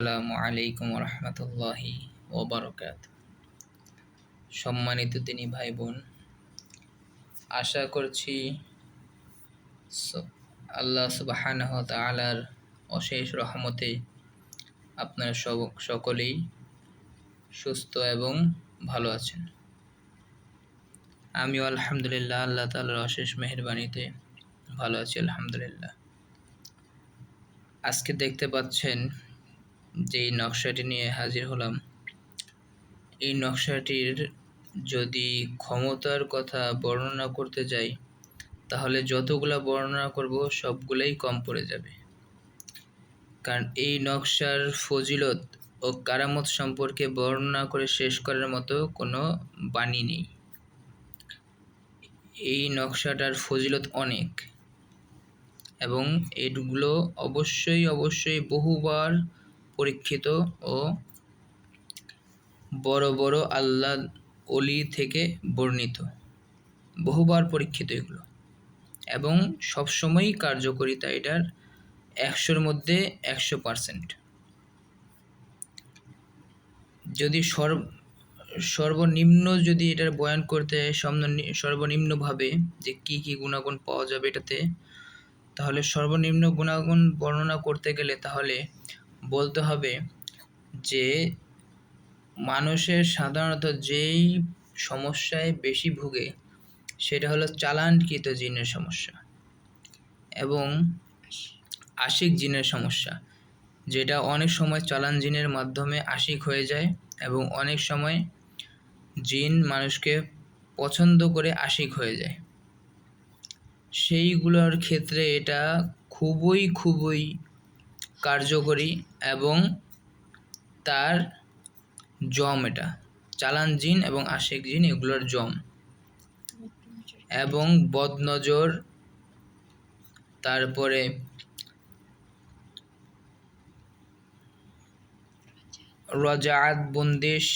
আসসালামু আলাইকুম রহমতুল্লাহি ওবরকাত। সম্মানিত তিনি ভাই বোন, আশা করছি আল্লাহ সুবহানাহু ওয়া তাআলার অশেষ রহমতে আপনারা সকলেই সুস্থ এবং ভালো আছেন। আমিও আলহামদুলিল্লাহ আল্লাহ তাআলার অশেষ মেহেরবানিতে ভালো আছি আলহামদুলিল্লাহ। আজকে দেখতে পাচ্ছেন যে নকশাটি নিয়ে হাজির হলাম, এই নকশাটির যদি ক্ষমতার কথা বর্ণনা করতে যাই তাহলে যতগুলা বর্ণনা করব সবগুলাই কম পড়ে যাবে। কারণ এই নকশার ফজিলত ও কারামত সম্পর্কে বর্ণনা করে শেষ করার মতো কোনো বাণী নেই। এই নকশাটার ফজিলত অনেক এবং এগুলো অবশ্যই বহুবার পরীক্ষিত ও বড় বড় আল্লাহ ওলি থেকে বর্ণিত, বহুবার পরীক্ষিত এগুলো, এবং সবসময়ই কার্যকারিতা এটার 100-র মধ্যে 100%। যদি সর্বনিম্ন যদি এটার বয়ান করতে সর্বনিম্নভাবে যে কি কি গুণাগুণ পাওয়া যাবে এটাতে, তাহলে সর্বনিম্ন গুণাগুণ বর্ণনা করতে গেলে তাহলে বলতে হবে যে মানুষের সাধারণত যেই সমস্যায় বেশি ভুগে সেটা হলো চালানকৃত জিনের সমস্যা এবং আশিক জিনের সমস্যা, যেটা অনেক সময় চালান জিনের মাধ্যমে আশিক হয়ে যায় এবং অনেক সময় জিন মানুষকে পছন্দ করে আশিক হয়ে যায়। সেইগুলোর ক্ষেত্রে এটা খুবই কার্যকরী এবং তার জম, এটা চালান জিন এবং আশিক জিন এগুলোর জম, এবং বদনজর, তারপরে রজাআত, বন্দিশ,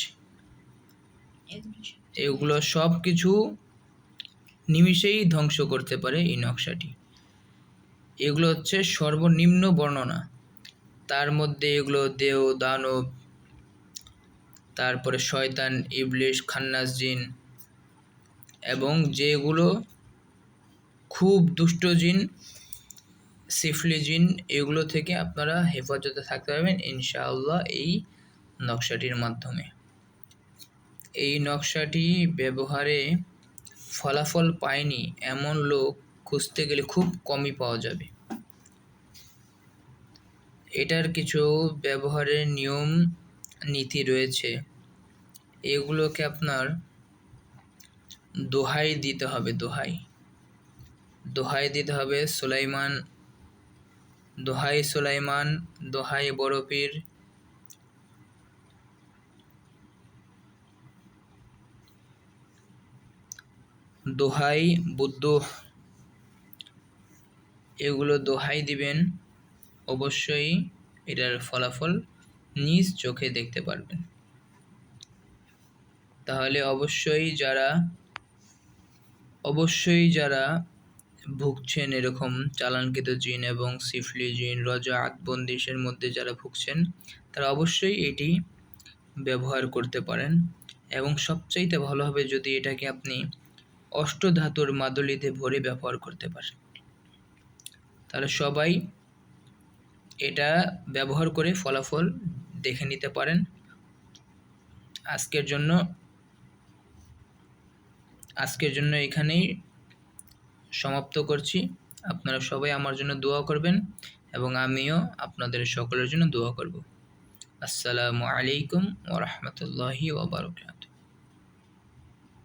এগুলো সব কিছু নিমিষেই ধ্বংস করতে পারে এই নকশাটি। এগুলো হচ্ছে সর্বনিম্ন বর্ণনা। তার মধ্যে এগুলো দেও, দানব, তারপরে শয়তান, ইবলিশ, খান্নাস জিন এবং যেগুলো খুব দুষ্ট জিন, সিফলি জিন, এগুলো থেকে আপনারা হেফাজতে থাকতে পারবেন ইনশাআল্লাহ এই নকশাটির মাধ্যমে। এই নকশাটি ব্যবহারে ফলাফল পায়নি এমন লোক খুঁজতে গেলে খুব কমই পাওয়া যাবে। এটার কিছু ব্যবহারের নিয়ম নীতি রয়েছে, এগুলোকে আপনার দোহাই দিতে হবে। দোহাই দিতে হবে সুলাইমান, দোহাই সুলাইমান, দোহাই বড় পীর, দোহাই বুদ্ধ, এগুলো দোহাই দিবেন। অবশ্যই এটার ফলাফল নিজ চোখে দেখতে পারবেন। তাহলে অবশ্যই যারা ভুগছেন এরকম চালানকৃত জিন এবং সিফলি জিন, রজাআত, বন্দিশের মধ্যে যারা ভুগছেন তারা অবশ্যই এটি ব্যবহার করতে পারেন। এবং সবচাইতে ভালো হবে যদি এটাকে আপনি অষ্টধাতুর মাদুলিতে ভরে ব্যবহার করতে পারেন। তাহলে সবাই এটা ব্যবহার করে ফলাফল দেখে নিতে পারেন। আজকের জন্য এখানেই সমাপ্ত করছি। আপনারা সবাই আমার জন্য দোয়া করবেন এবং আমিও আপনাদের সকলের জন্য দোয়া করব। আসসালামু আলাইকুম ওয়া রাহমাতুল্লাহি ওয়া বারাকাতুহু।